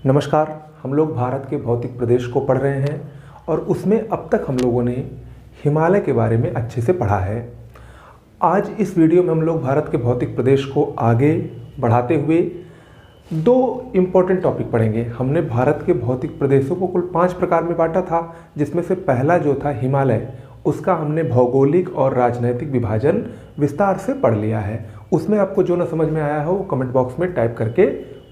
नमस्कार। हम लोग भारत के भौतिक प्रदेश को पढ़ रहे हैं और उसमें अब तक हम लोगों ने हिमालय के बारे में अच्छे से पढ़ा है। आज इस वीडियो में हम लोग भारत के भौतिक प्रदेश को आगे बढ़ाते हुए दो इम्पोर्टेंट टॉपिक पढ़ेंगे। हमने भारत के भौतिक प्रदेशों को कुल 5 प्रकार में बांटा था, जिसमें से पहला जो था हिमालय, उसका हमने भौगोलिक और राजनैतिक विभाजन विस्तार से पढ़ लिया है। उसमें आपको जो ना समझ में आया हो वो कमेंट बॉक्स में टाइप करके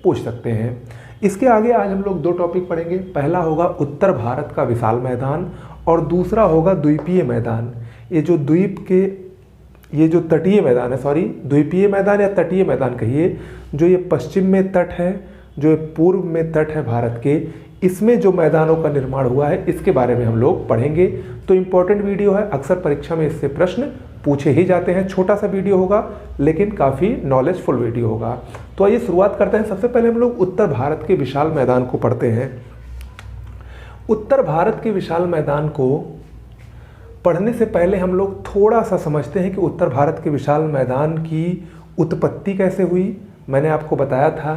पूछ सकते हैं। इसके आगे आज हम लोग 2 टॉपिक पढ़ेंगे। पहला होगा उत्तर भारत का विशाल मैदान और दूसरा होगा द्वीपीय मैदान। ये जो तटीय मैदान है, द्वीपीय मैदान या तटीय मैदान कहिए, जो ये पश्चिम में तट है, जो ये पूर्व में तट है भारत के, इसमें जो मैदानों का निर्माण हुआ है इसके बारे में हम लोग पढ़ेंगे। तो इम्पोर्टेंट वीडियो है, अक्सर परीक्षा में इससे प्रश्न पूछे ही जाते हैं। छोटा सा वीडियो होगा लेकिन काफ़ी नॉलेजफुल वीडियो होगा। तो आइए शुरुआत करते हैं। सबसे पहले हम लोग उत्तर भारत के विशाल मैदान को पढ़ते हैं। उत्तर भारत के विशाल मैदान को पढ़ने से पहले हम लोग थोड़ा सा समझते हैं कि उत्तर भारत के विशाल मैदान की उत्पत्ति कैसे हुई। मैंने आपको बताया था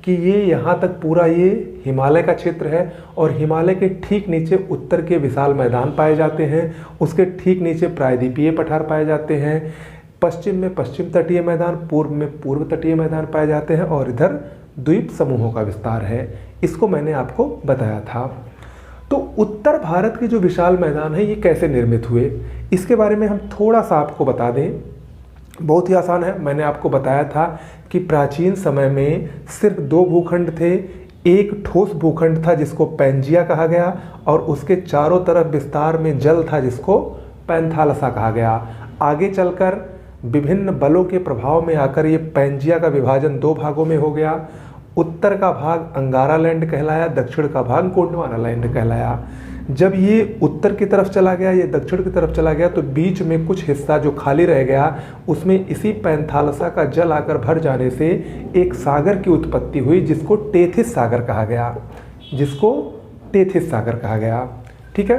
कि ये यहाँ तक पूरा ये हिमालय का क्षेत्र है और हिमालय के ठीक नीचे उत्तर के विशाल मैदान पाए जाते हैं। उसके ठीक नीचे प्रायद्वीपीय पठार पाए जाते हैं। पश्चिम में पश्चिम तटीय मैदान, पूर्व में पूर्व तटीय मैदान पाए जाते हैं और इधर द्वीप समूहों का विस्तार है। इसको मैंने आपको बताया था। तो उत्तर भारत के जो विशाल मैदान है ये कैसे निर्मित हुए, इसके बारे में हम थोड़ा सा आपको बता दें। बहुत ही आसान है। मैंने आपको बताया था कि प्राचीन समय में सिर्फ 2 भूखंड थे। एक ठोस भूखंड था जिसको पैंजिया कहा गया और उसके चारों तरफ विस्तार में जल था जिसको पैंथालसा कहा गया। आगे चलकर विभिन्न बलों के प्रभाव में आकर ये पैंजिया का विभाजन 2 भागों में हो गया। उत्तर का भाग अंगारा लैंड कहलाया, दक्षिण का भाग गोंडवाना लैंड कहलाया। जब ये उत्तर की तरफ चला गया, ये दक्षिण की तरफ चला गया, तो बीच में कुछ हिस्सा जो खाली रह गया उसमें इसी पैंथालसा का जल आकर भर जाने से एक सागर की उत्पत्ति हुई जिसको टेथिस सागर कहा गया। ठीक है।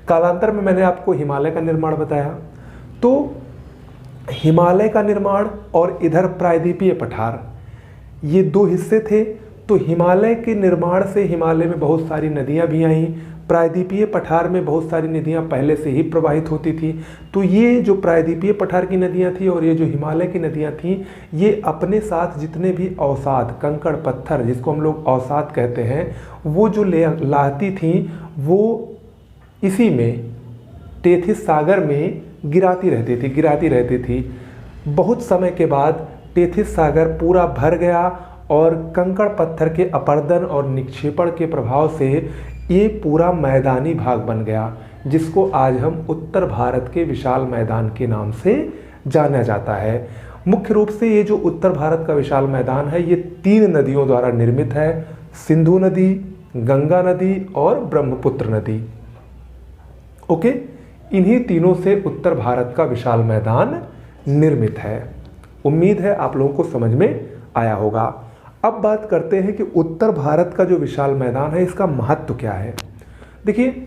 कालांतर में मैंने आपको हिमालय का निर्माण बताया। तो हिमालय का निर्माण और इधर प्रायद्वीपीय पठार, ये 2 हिस्से थे। तो हिमालय के निर्माण से हिमालय में बहुत सारी नदियां भी आईं। प्रायद्वीपीय पठार में बहुत सारी नदियां पहले से ही प्रवाहित होती थी। तो ये जो प्रायद्वीपीय पठार की नदियां थी और ये जो हिमालय की नदियां थी, ये अपने साथ जितने भी अवसाद, कंकड़ पत्थर, जिसको हम लोग अवसाद कहते हैं, वो जो लाती थी वो इसी में टेथिस सागर में गिराती रहती थी। बहुत समय के बाद टेथिस सागर पूरा भर गया और कंकड़ पत्थर के अपरदन और निक्षेपण के प्रभाव से ये पूरा मैदानी भाग बन गया, जिसको आज हम उत्तर भारत के विशाल मैदान के नाम से जाना जाता है। मुख्य रूप से ये जो उत्तर भारत का विशाल मैदान है ये 3 नदियों द्वारा निर्मित है, सिंधु नदी, गंगा नदी और ब्रह्मपुत्र नदी। ओके, इन्हीं तीनों से उत्तर भारत का विशाल मैदान निर्मित है। उम्मीद है आप लोगों को समझ में आया होगा। अब बात करते हैं कि उत्तर भारत का जो विशाल मैदान है इसका महत्व क्या है। देखिए,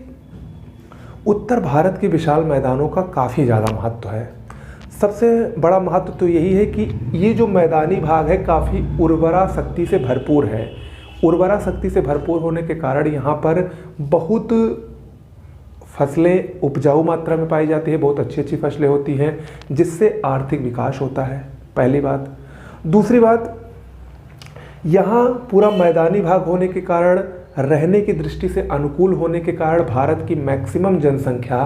उत्तर भारत के विशाल मैदानों का काफ़ी ज़्यादा महत्व है। सबसे बड़ा महत्व तो यही है कि ये जो मैदानी भाग है काफ़ी उर्वरा शक्ति से भरपूर है। उर्वरा शक्ति से भरपूर होने के कारण यहाँ पर बहुत फसलें उपजाऊ मात्रा में पाई जाती है, बहुत अच्छी अच्छी फसलें होती हैं, जिससे आर्थिक विकास होता है, पहली बात। दूसरी बात, यहाँ पूरा मैदानी भाग होने के कारण, रहने की दृष्टि से अनुकूल होने के कारण भारत की मैक्सिमम जनसंख्या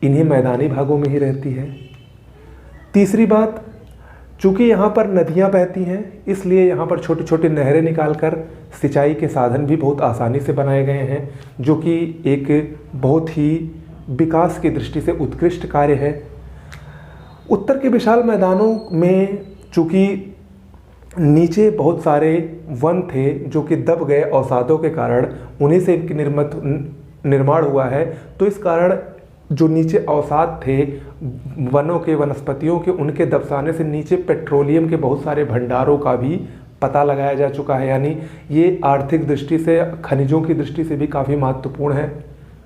इन्हीं मैदानी भागों में ही रहती है। तीसरी बात, चूँकि यहाँ पर नदियाँ बहती हैं इसलिए यहाँ पर छोटी छोटी नहरें निकालकर सिंचाई के साधन भी बहुत आसानी से बनाए गए हैं, जो कि एक बहुत ही विकास की दृष्टि से उत्कृष्ट कार्य है। उत्तर के विशाल मैदानों में चूँकि नीचे बहुत सारे वन थे जो कि दब गए अवसादों के कारण, उन्हीं से इनकी निर्माण हुआ है। तो इस कारण जो नीचे अवसाद थे वनों के, वनस्पतियों के, उनके दबसाने से नीचे पेट्रोलियम के बहुत सारे भंडारों का भी पता लगाया जा चुका है। यानी ये आर्थिक दृष्टि से, खनिजों की दृष्टि से भी काफ़ी महत्वपूर्ण है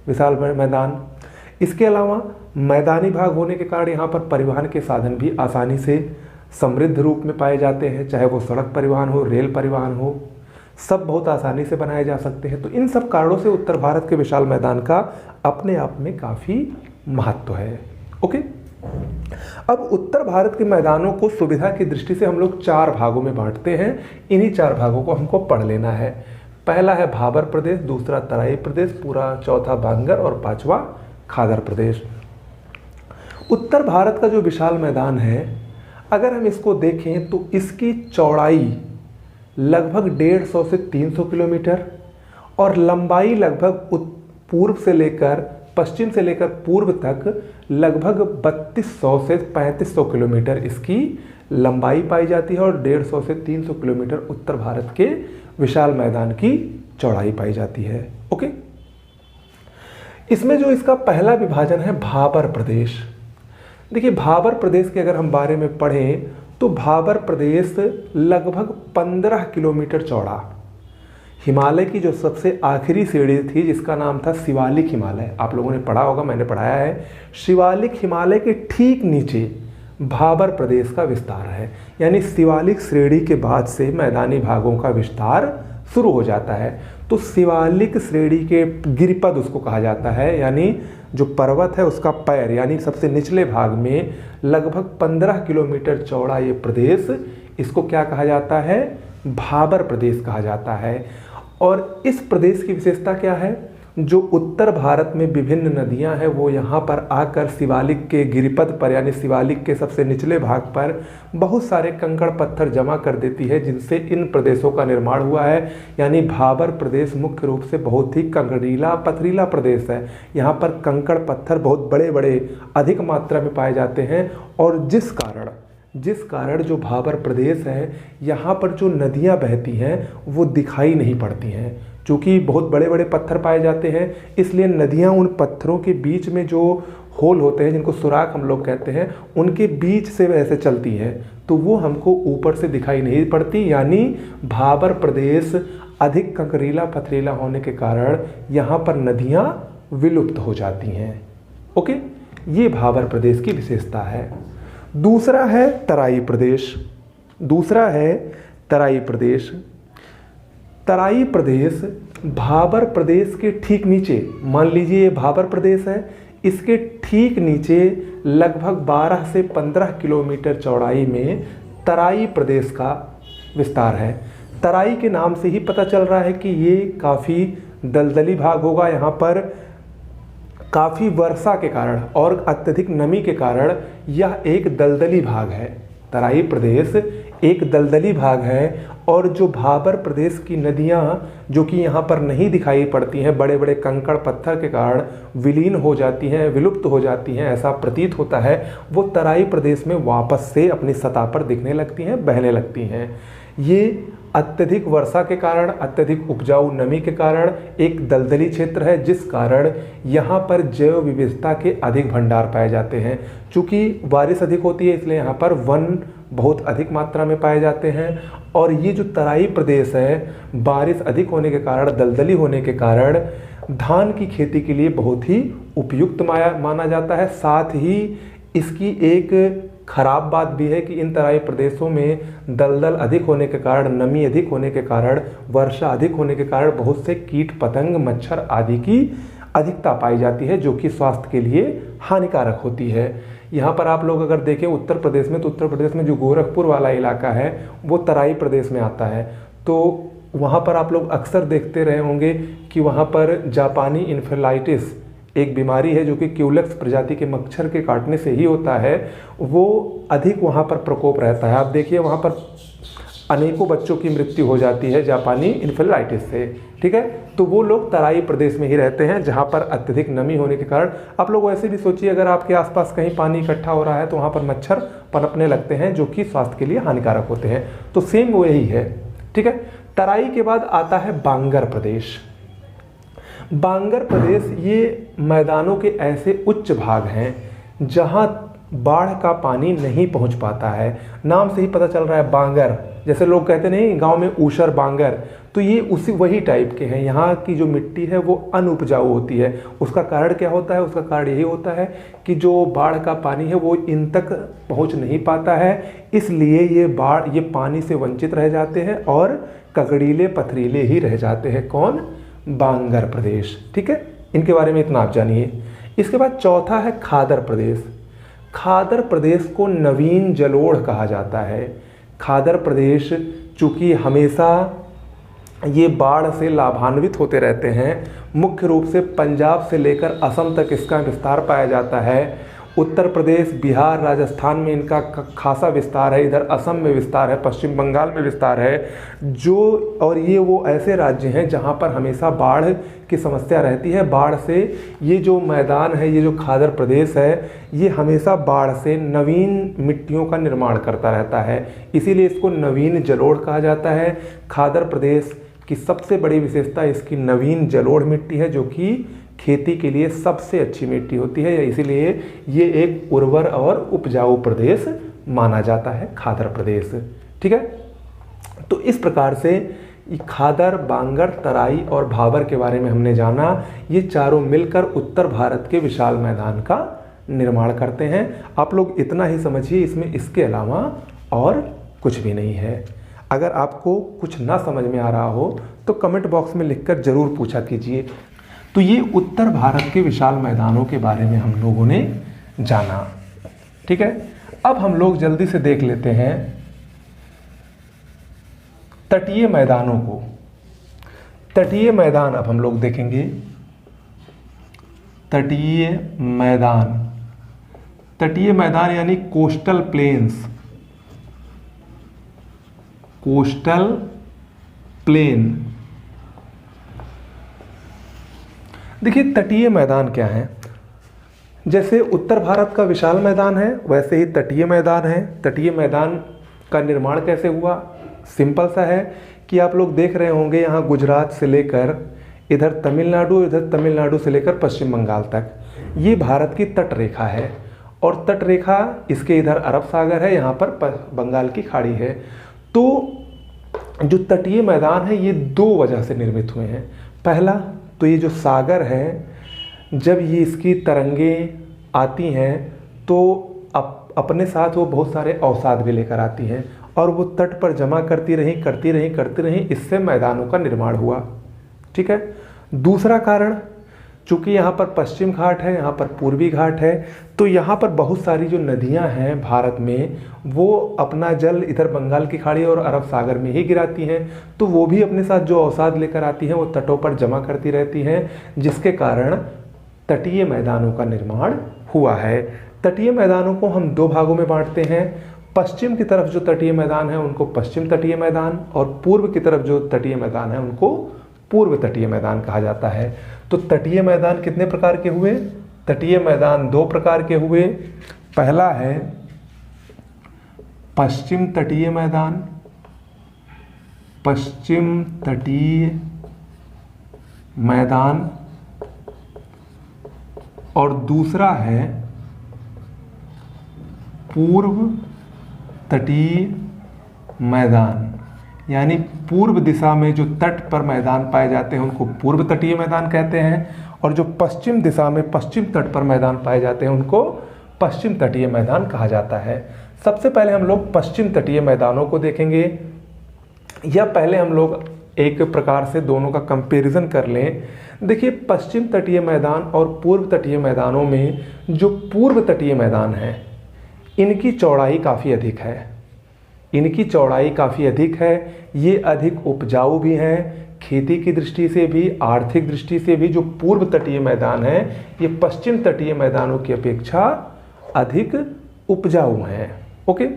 विशाल मैदान। इसके अलावा मैदानी भाग होने के कारण यहाँ पर परिवहन के साधन भी आसानी से समृद्ध रूप में पाए जाते हैं, चाहे वो सड़क परिवहन हो, रेल परिवहन हो। सब बहुत आसानी से बनाए जा सकते हैं। तो इन सब कारणों से उत्तर भारत के विशाल मैदान का अपने आप में काफ़ी महत्व है। ओके, अब उत्तर भारत के मैदानों को सुविधा की दृष्टि से हम लोग 4 भागों में बांटते हैं। इन्हीं 4 भागों को हमको पढ़ लेना है। पहला है भाबर प्रदेश, दूसरा तराई प्रदेश, पूरा चौथा बांगर और 5वां खादर प्रदेश। उत्तर भारत का जो विशाल मैदान है, अगर हम इसको देखें तो इसकी चौड़ाई लगभग 150 से 300 किलोमीटर और लंबाई लगभग पूर्व से लेकर पश्चिम से लेकर पूर्व तक लगभग 3200 से 3500 किलोमीटर इसकी लंबाई पाई जाती है और 150 से 300 किलोमीटर उत्तर भारत के विशाल मैदान की चौड़ाई पाई जाती है। ओके, इसमें जो इसका पहला विभाजन है भाबर प्रदेश। देखिए, भाबर प्रदेश के अगर हम बारे में पढ़ें तो भाबर प्रदेश लगभग 15 किलोमीटर चौड़ा, हिमालय की जो सबसे आखिरी श्रेणी थी जिसका नाम था शिवालिक हिमालय, आप लोगों ने पढ़ा होगा, मैंने पढ़ाया है, शिवालिक हिमालय के ठीक नीचे भाबर प्रदेश का विस्तार है। यानी शिवालिक श्रेणी के बाद से मैदानी भागों का विस्तार शुरू हो जाता है। तो शिवालिक श्रेणी के गिरिपद उसको कहा जाता है, यानी जो पर्वत है उसका पैर, यानी सबसे निचले भाग में लगभग 15 किलोमीटर चौड़ा ये प्रदेश, इसको क्या कहा जाता है? भाबर प्रदेश कहा जाता है। और इस प्रदेश की विशेषता क्या है? जो उत्तर भारत में विभिन्न नदियां हैं वो यहाँ पर आकर शिवालिक के गिरिपद पर, यानी शिवालिक के सबसे निचले भाग पर बहुत सारे कंकड़ पत्थर जमा कर देती है, जिनसे इन प्रदेशों का निर्माण हुआ है। यानी भाबर प्रदेश मुख्य रूप से बहुत ही कंकड़ीला पथरीला प्रदेश है। यहाँ पर कंकड़ पत्थर बहुत बड़े बड़े अधिक मात्रा में पाए जाते हैं और जिस कारण जो भाबर प्रदेश है यहाँ पर जो नदियाँ बहती हैं वो दिखाई नहीं पड़ती हैं। चूँकि बहुत बड़े बड़े पत्थर पाए जाते हैं इसलिए नदियाँ उन पत्थरों के बीच में जो होल होते हैं, जिनको सुराख हम लोग कहते हैं, उनके बीच से वैसे चलती हैं, तो वो हमको ऊपर से दिखाई नहीं पड़ती। यानी भाबर प्रदेश अधिक कंकरीला पथरीला होने के कारण यहाँ पर नदियाँ विलुप्त हो जाती हैं। ओके, ये भाबर प्रदेश की विशेषता है। दूसरा है तराई प्रदेश। तराई प्रदेश भाबर प्रदेश के ठीक नीचे, मान लीजिए ये भाबर प्रदेश है, इसके ठीक नीचे लगभग 12 से 15 किलोमीटर चौड़ाई में तराई प्रदेश का विस्तार है। तराई के नाम से ही पता चल रहा है कि ये काफ़ी दलदली भाग होगा। यहाँ पर काफ़ी वर्षा के कारण और अत्यधिक नमी के कारण यह एक दलदली भाग है। तराई प्रदेश एक दलदली भाग है और जो भाबर प्रदेश की नदियाँ जो कि यहाँ पर नहीं दिखाई पड़ती हैं, बड़े बड़े कंकड़ पत्थर के कारण विलीन हो जाती हैं, विलुप्त हो जाती हैं, ऐसा प्रतीत होता है, वो तराई प्रदेश में वापस से अपनी सतह पर दिखने लगती हैं, बहने लगती हैं। ये अत्यधिक वर्षा के कारण, अत्यधिक उपजाऊ नमी के कारण एक दलदली क्षेत्र है, जिस कारण यहाँ पर जैव विविधता के अधिक भंडार पाए जाते हैं। चूँकि बारिश अधिक होती है इसलिए यहाँ पर वन बहुत अधिक मात्रा में पाए जाते हैं और ये जो तराई प्रदेश है, बारिश अधिक होने के कारण, दलदली होने के कारण धान की खेती के लिए बहुत ही उपयुक्त माना जाता है। साथ ही इसकी एक खराब बात भी है कि इन तराई प्रदेशों में दलदल अधिक होने के कारण, नमी अधिक होने के कारण, वर्षा अधिक होने के कारण बहुत से कीट पतंग, मच्छर आदि की अधिकता पाई जाती है, जो कि स्वास्थ्य के लिए हानिकारक होती है। यहाँ पर आप लोग अगर देखें उत्तर प्रदेश में, तो उत्तर प्रदेश में जो गोरखपुर वाला इलाका है वो तराई प्रदेश में आता है। तो वहाँ पर आप लोग अक्सर देखते रहे होंगे कि वहाँ पर जापानी इन्फेलाइटिस एक बीमारी है जो कि क्यूलेक्स प्रजाति के मच्छर के काटने से ही होता है, वो अधिक वहाँ पर प्रकोप रहता है। आप देखिए वहाँ पर अनेकों बच्चों की मृत्यु हो जाती है जापानी इन्फेलाइटिस से, ठीक है। तो वो लोग तराई प्रदेश में ही रहते हैं जहाँ पर अत्यधिक नमी होने के कारण, आप लोग वैसे भी सोचिए अगर आपके आसपास कहीं पानी इकट्ठा हो रहा है तो वहाँ पर मच्छर पनपने लगते हैं जो कि स्वास्थ्य के लिए हानिकारक होते हैं। तो सेम वो यही है, ठीक है। तराई के बाद आता है बांगर प्रदेश। बांगर प्रदेश ये मैदानों के ऐसे उच्च भाग हैं जहाँ बाढ़ का पानी नहीं पहुँच पाता है। नाम से ही पता चल रहा है बांगर, जैसे लोग कहते नहीं गांव में ऊसर बांगर, तो ये वही टाइप के हैं। यहाँ की जो मिट्टी है वो अनउपजाऊ होती है। उसका कारण क्या होता है? उसका कारण यही होता है कि जो बाढ़ का पानी है वो इन तक पहुँच नहीं पाता है, इसलिए ये पानी से वंचित रह जाते हैं और कगड़ीले पथरीले ही रह जाते हैं। कौन? बांगर प्रदेश। ठीक है, इनके बारे में इतना आप जानिए। इसके बाद चौथा है खादर प्रदेश। खादर प्रदेश को नवीन जलोढ़ कहा जाता है। खादर प्रदेश चूँकि हमेशा ये बाढ़ से लाभान्वित होते रहते हैं, मुख्य रूप से पंजाब से लेकर असम तक इसका विस्तार पाया जाता है। उत्तर प्रदेश, बिहार, राजस्थान में इनका खासा विस्तार है, इधर असम में विस्तार है, पश्चिम बंगाल में विस्तार है। और ये वो ऐसे राज्य हैं जहाँ पर हमेशा बाढ़ की समस्या रहती है। बाढ़ से ये जो मैदान है, ये जो खादर प्रदेश है, ये हमेशा बाढ़ से नवीन मिट्टियों का निर्माण करता रहता है, इसीलिए इसको नवीन जलोढ़ कहा जाता है। खादर प्रदेश की सबसे बड़ी विशेषता इसकी नवीन जलोढ़ मिट्टी है, जो कि खेती के लिए सबसे अच्छी मिट्टी होती है, इसीलिए ये एक उर्वर और उपजाऊ प्रदेश माना जाता है, खादर प्रदेश। ठीक है, तो इस प्रकार से खादर, बांगर, तराई और भाबर के बारे में हमने जाना। ये चारों मिलकर उत्तर भारत के विशाल मैदान का निर्माण करते हैं। आप लोग इतना ही समझिए, इसमें इसके अलावा और कुछ भी नहीं है। अगर आपको कुछ ना समझ में आ रहा हो तो कमेंट बॉक्स में लिखकर ज़रूर पूछा कीजिए। तो ये उत्तर भारत के विशाल मैदानों के बारे में हम लोगों ने जाना। ठीक है, अब हम लोग जल्दी से देख लेते हैं तटीय मैदानों को। तटीय मैदान अब हम लोग देखेंगे। तटीय मैदान, तटीय मैदान यानी कोस्टल प्लेन्स। Coastal plain. देखिए तटीय मैदान क्या है। जैसे उत्तर भारत का विशाल मैदान है, वैसे ही तटीय मैदान है। तटीय मैदान का निर्माण कैसे हुआ? सिंपल सा है कि आप लोग देख रहे होंगे यहाँ गुजरात से लेकर इधर तमिलनाडु से लेकर पश्चिम बंगाल तक ये भारत की तट रेखा है, और तट रेखा इसके इधर अरब सागर है, यहाँ पर बंगाल की खाड़ी है। तो जो तटीय मैदान है ये दो वजह से निर्मित हुए हैं। पहला तो ये जो सागर है, जब ये इसकी तरंगें आती हैं तो अपने साथ वो बहुत सारे अवसाद भी लेकर आती हैं, और वो तट पर जमा करती रहीं, इससे मैदानों का निर्माण हुआ। ठीक है। दूसरा कारण, चूँकि यहाँ पर पश्चिम घाट है, यहाँ पर पूर्वी घाट है, तो यहाँ पर बहुत सारी जो नदियाँ हैं भारत में, वो अपना जल इधर बंगाल की खाड़ी और अरब सागर में ही गिराती हैं। तो वो भी अपने साथ जो अवसाद लेकर आती हैं वो तटों पर जमा करती रहती हैं, जिसके कारण तटीय मैदानों का निर्माण हुआ है। तटीय मैदानों को हम दो भागों में बांटते हैं। पश्चिम की तरफ जो तटीय मैदान है उनको पश्चिम तटीय मैदान, और पूर्व की तरफ जो तटीय मैदान है उनको पूर्व तटीय मैदान कहा जाता है। तो तटीय मैदान कितने प्रकार के हुए? तटीय मैदान दो प्रकार के हुए। पहला है पश्चिम तटीय मैदान, पश्चिम तटीय मैदान, और दूसरा है पूर्व तटीय मैदान। यानी पूर्व दिशा में जो तट पर मैदान पाए जाते हैं उनको पूर्व तटीय मैदान कहते हैं, और जो पश्चिम दिशा में पश्चिम तट पर मैदान पाए जाते हैं उनको पश्चिम तटीय मैदान कहा जाता है। सबसे पहले हम लोग पश्चिम तटीय मैदानों को देखेंगे, या पहले हम लोग एक प्रकार से दोनों का कंपैरिजन कर लें। देखिए पश्चिम तटीय मैदान और पूर्व तटीय मैदानों में जो पूर्व तटीय मैदान है इनकी चौड़ाई काफ़ी अधिक है। ये अधिक उपजाऊ भी हैं, खेती की दृष्टि से भी, आर्थिक दृष्टि से भी। जो पूर्व तटीय मैदान है ये पश्चिम तटीय मैदानों की अपेक्षा अधिक उपजाऊ हैं। ओके,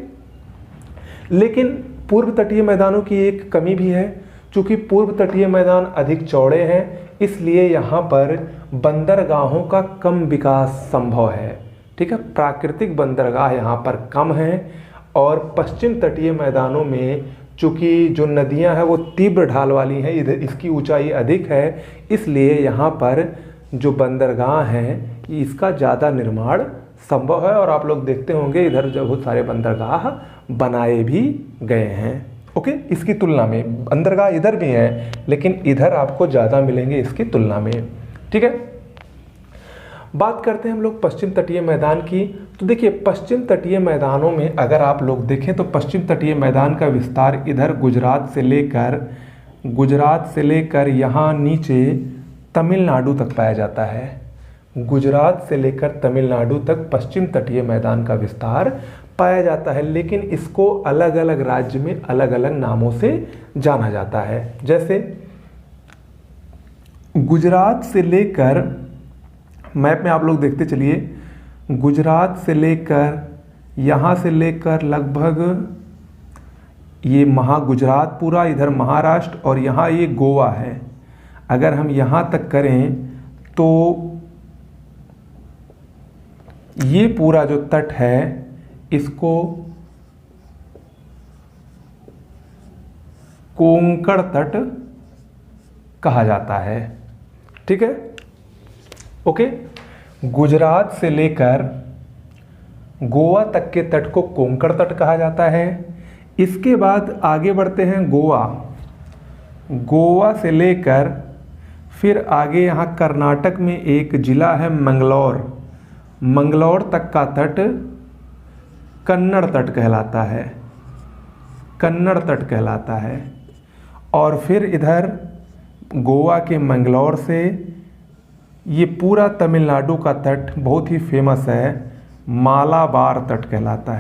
लेकिन पूर्व तटीय मैदानों की एक कमी भी है। चूँकि पूर्व तटीय मैदान अधिक चौड़े हैं, इसलिए यहाँ पर बंदरगाहों का कम विकास संभव है। ठीक है, प्राकृतिक बंदरगाह यहाँ पर कम हैं। और पश्चिम तटीय मैदानों में चूँकि जो नदियाँ हैं वो तीव्र ढाल वाली हैं, इधर इसकी ऊंचाई अधिक है, इसलिए यहाँ पर जो बंदरगाह हैं इसका ज़्यादा निर्माण संभव है। और आप लोग देखते होंगे इधर जो बहुत सारे बंदरगाह बनाए भी गए हैं। ओके, इसकी तुलना में बंदरगाह इधर भी हैं, लेकिन इधर आपको ज़्यादा मिलेंगे इसकी तुलना में। ठीक है, बात करते हैं हम लोग पश्चिम तटीय मैदान की। तो देखिए पश्चिम तटीय मैदानों में अगर आप लोग देखें तो पश्चिम तटीय मैदान का विस्तार इधर गुजरात से लेकर यहाँ नीचे तमिलनाडु तक पाया जाता है। गुजरात से लेकर तमिलनाडु तक पश्चिम तटीय मैदान का विस्तार पाया जाता है, लेकिन इसको अलग अलग राज्य में अलग अलग नामों से जाना जाता है। जैसे गुजरात से लेकर, मैप में आप लोग देखते चलिए, गुजरात से लेकर यहाँ से लेकर लगभग ये गुजरात पूरा, इधर महाराष्ट्र और यहाँ ये गोवा है। अगर हम यहाँ तक करें तो ये पूरा जो तट है इसको कोंकण तट कहा जाता है। ठीक है, ओके। गुजरात से लेकर गोवा तक के तट को कोंकण तट कहा जाता है। इसके बाद आगे बढ़ते हैं गोवा से लेकर फिर आगे यहाँ कर्नाटक में एक जिला है मंगलौर तक का तट कन्नड़ तट कहलाता है। और फिर इधर गोवा के मंगलौर से ये पूरा तमिलनाडु का तट बहुत ही फेमस है, मालाबार तट कहलाता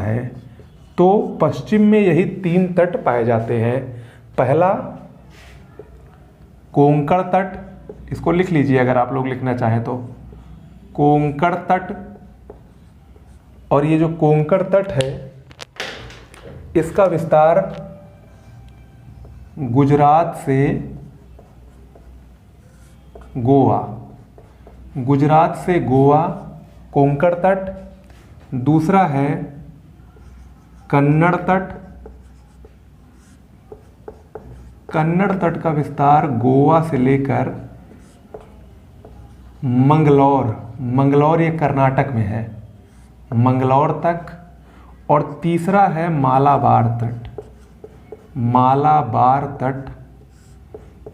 है। तो पश्चिम में यही 3 तट पाए जाते हैं। पहला कोंकण तट, इसको लिख लीजिए अगर आप लोग लिखना चाहें तो, कोंकण तट। और ये जो कोंकण तट है इसका विस्तार गुजरात से गोवा कोंकण तट। दूसरा है कन्नड़ तट का विस्तार गोवा से लेकर मंगलौर ये कर्नाटक में है, मंगलौर तक। और तीसरा है मालाबार तट,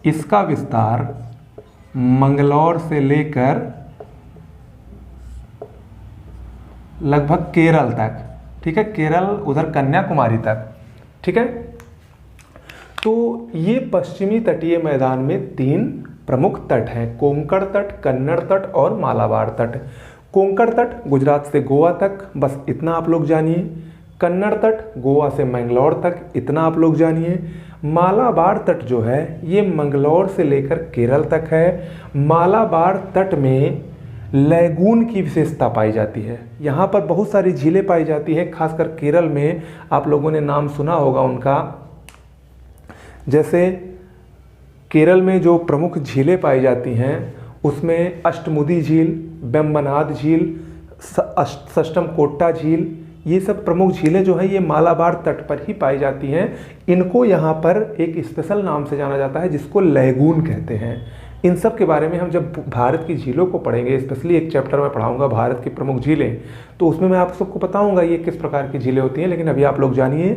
इसका विस्तार मंगलौर से लेकर लगभग केरल तक। ठीक है, केरल उधर कन्याकुमारी तक। ठीक है, तो ये पश्चिमी तटीय मैदान में 3 प्रमुख तट हैं, कोंकण तट, कन्नड़ तट और मालाबार तट। कोंकण तट गुजरात से गोवा तक, बस इतना आप लोग जानिए। कन्नड़ तट गोवा से मंगलौर तक, इतना आप लोग जानिए। मालाबार तट जो है ये मंगलौर से लेकर केरल तक है। मालाबार तट में लैगून की विशेषता पाई जाती है। यहाँ पर बहुत सारी झीलें पाई जाती हैं, खासकर केरल में आप लोगों ने नाम सुना होगा उनका। जैसे केरल में जो प्रमुख झीलें पाई जाती हैं उसमें अष्टमुदी झील, वेम्बनाड झील, सष्टमकोट्टा झील, ये सब प्रमुख झीलें जो हैं ये मालाबार तट पर ही पाई जाती हैं। इनको यहाँ पर एक स्पेशल नाम से जाना जाता है जिसको लैगून कहते हैं। इन सब के बारे में हम जब भारत की झीलों को पढ़ेंगे, स्पेशली एक चैप्टर में पढ़ाऊंगा भारत की प्रमुख झीलें, तो उसमें मैं आप सबको बताऊंगा ये किस प्रकार की झीलें होती हैं। लेकिन अभी आप लोग जानिए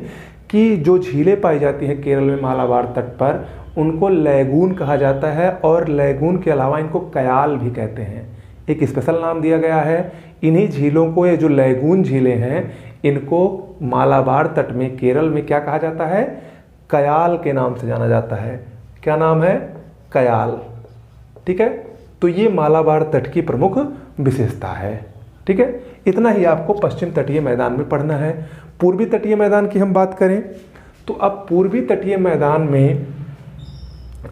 कि जो झीलें पाई जाती हैं केरल में मालाबार तट पर उनको लैगून कहा जाता है, और लैगून के अलावा इनको कयाल भी कहते हैं, एक स्पेशल नाम दिया गया है। इन्हीं झीलों को, ये जो लैगून झीलें हैं, इनको मालाबार तट में केरल में क्या कहा जाता है, कयाल के नाम से जाना जाता है। क्या नाम है, कयाल। ठीक है, तो ये मालाबार तट की प्रमुख विशेषता है। ठीक है, इतना ही आपको पश्चिम तटीय मैदान में पढ़ना है। पूर्वी तटीय मैदान की हम बात करें तो अब पूर्वी तटीय मैदान में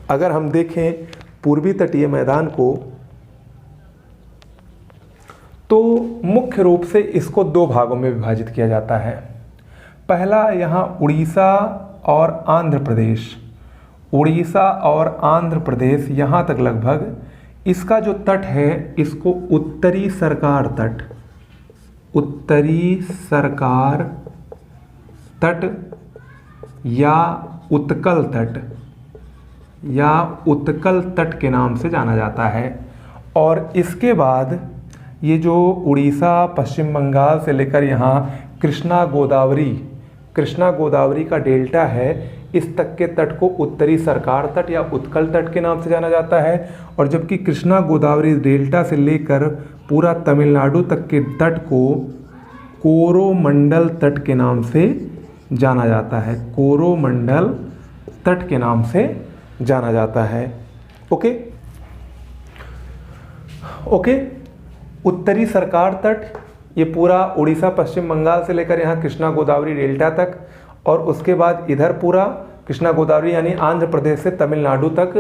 अगर हम देखें पूर्वी तटीय मैदान को, तो मुख्य रूप से इसको 2 भागों में विभाजित किया जाता है। पहला यहाँ उड़ीसा और आंध्र प्रदेश यहाँ तक लगभग इसका जो तट है इसको उत्तरी सरकार तट या उत्कल तट के नाम से जाना जाता है। और इसके बाद ये जो उड़ीसा, पश्चिम बंगाल से लेकर यहाँ कृष्णा कृष्णा गोदावरी का डेल्टा है, इस तक के तट को उत्तरी सरकार तट या उत्कल तट के नाम से जाना जाता है। और जबकि कृष्णा गोदावरी डेल्टा से लेकर पूरा तमिलनाडु तक के तट को कोरोमंडल तट के नाम से जाना जाता है। कोरोमंडल तट के नाम से जाना जाता है। ओके, उत्तरी सरकार तट ये पूरा उड़ीसा पश्चिम बंगाल से लेकर यहाँ कृष्णा गोदावरी डेल्टा तक, और उसके बाद इधर पूरा कृष्णा गोदावरी यानी आंध्र प्रदेश से तमिलनाडु तक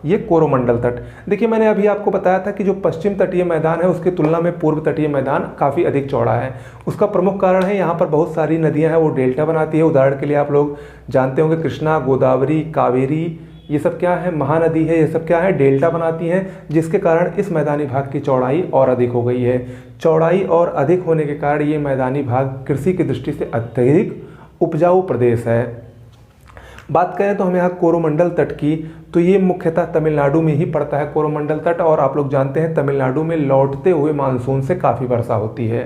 ये कोरोमंडल तट। देखिए, मैंने अभी आपको बताया था कि जो पश्चिम तटीय मैदान है उसकी तुलना में पूर्व तटीय मैदान काफ़ी अधिक चौड़ा है। उसका प्रमुख कारण है यहाँ पर बहुत सारी नदियाँ हैं वो डेल्टा बनाती है। उदाहरण के लिए आप लोग जानते होंगे कृष्णा, गोदावरी, कावेरी, ये सब क्या है, महानदी है, ये सब क्या है, डेल्टा बनाती हैं, जिसके कारण इस मैदानी भाग की चौड़ाई और अधिक हो गई है। चौड़ाई और अधिक होने के कारण ये मैदानी भाग कृषि की दृष्टि से अत्यधिक उपजाऊ प्रदेश है। बात करें तो हम यहाँ कोरोमंडल तट की, तो ये मुख्यतः तमिलनाडु में ही पड़ता है कोरोमंडल तट। और आप लोग जानते हैं तमिलनाडु में लौटते हुए मानसून से काफ़ी वर्षा होती है।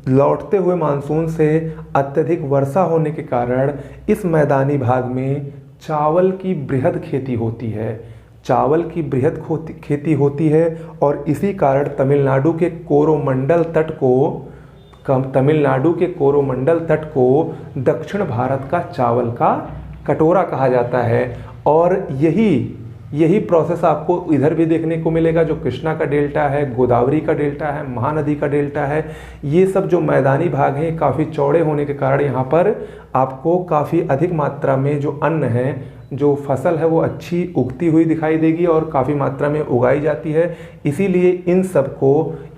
लौटते हुए मानसून से अत्यधिक वर्षा होने के कारण इस मैदानी भाग में चावल की बृहद खेती होती है। चावल की बृहद खेती होती है और इसी कारण तमिलनाडु के कोरोमंडल तट को दक्षिण भारत का चावल का कटोरा कहा जाता है। और यही प्रोसेस आपको इधर भी देखने को मिलेगा। जो कृष्णा का डेल्टा है, गोदावरी का डेल्टा है, महानदी का डेल्टा है, ये सब जो मैदानी भाग हैं काफ़ी चौड़े होने के कारण यहाँ पर आपको काफ़ी अधिक मात्रा में जो अन्न है, जो फसल है वो अच्छी उगती हुई दिखाई देगी और काफ़ी मात्रा में उगाई जाती है। इसीलिए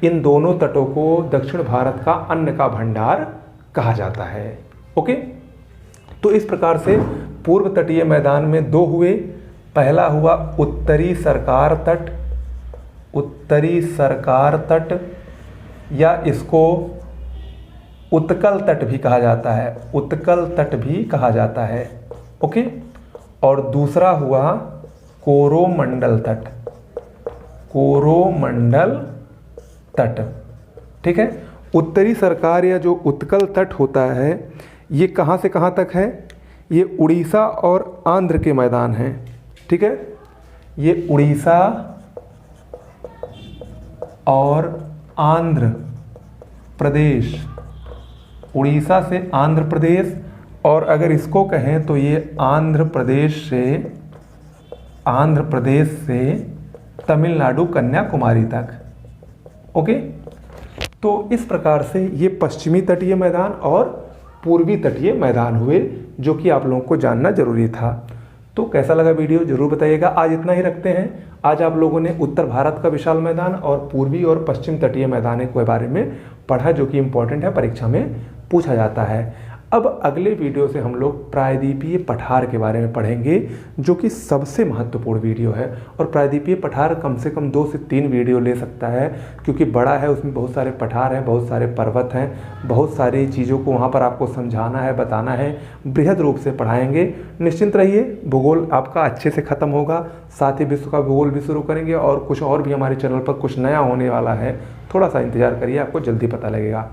इन दोनों तटों को दक्षिण भारत का अन्न का भंडार कहा जाता है। ओके, तो इस प्रकार से पूर्व तटीय मैदान में दो हुए। पहला हुआ उत्तरी सरकार तट या इसको उत्कल तट भी कहा जाता है, उत्कल तट भी कहा जाता है। ओके, और दूसरा हुआ कोरोमंडल तट। ठीक है, उत्तरी सरकार या जो उत्कल तट होता है ये कहाँ से कहाँ तक है, ये उड़ीसा और आंध्र के मैदान हैं। ठीक है, ये उड़ीसा और आंध्र प्रदेश, उड़ीसा से आंध्र प्रदेश, और अगर इसको कहें तो ये आंध्र प्रदेश से तमिलनाडु कन्याकुमारी तक। ओके, तो इस प्रकार से ये पश्चिमी तटीय मैदान और पूर्वी तटीय मैदान हुए, जो कि आप लोगों को जानना जरूरी था। तो कैसा लगा वीडियो जरूर बताइएगा। आज इतना ही रखते हैं। आज आप लोगों ने उत्तर भारत का विशाल मैदान और पूर्वी और पश्चिम तटीय मैदान के बारे में पढ़ा, जो कि इम्पोर्टेंट है, परीक्षा में पूछा जाता है। अब अगले वीडियो से हम लोग प्रायद्वीपीय पठार के बारे में पढ़ेंगे, जो कि सबसे महत्वपूर्ण वीडियो है। और प्रायद्वीपीय पठार कम से कम 2 से 3 वीडियो ले सकता है, क्योंकि बड़ा है, उसमें बहुत सारे पठार हैं, बहुत सारे पर्वत हैं, बहुत सारी चीज़ों को वहाँ पर आपको समझाना है, बताना है, बृहद रूप से पढ़ाएंगे। निश्चिंत रहिए, भूगोल आपका अच्छे से ख़त्म होगा, साथ ही विश्व का भूगोल भी शुरू करेंगे और कुछ और भी हमारे चैनल पर कुछ नया होने वाला है। थोड़ा सा इंतज़ार करिए, आपको जल्दी पता लगेगा।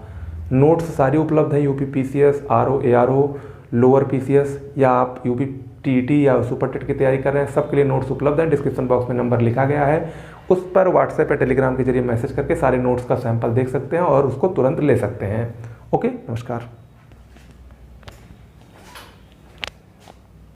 नोट्स सारी उपलब्ध हैं, UP PCS, RO, ARO, lower PCS, या आप यूपी टीटी या सुपर टेट की तैयारी कर रहे हैं, सबके लिए नोट्स उपलब्ध हैं। डिस्क्रिप्शन बॉक्स में नंबर लिखा गया है, उस पर व्हाट्सएप या टेलीग्राम के जरिए मैसेज करके सारे नोट्स का सैंपल देख सकते हैं और उसको तुरंत ले सकते हैं। ओके, नमस्कार।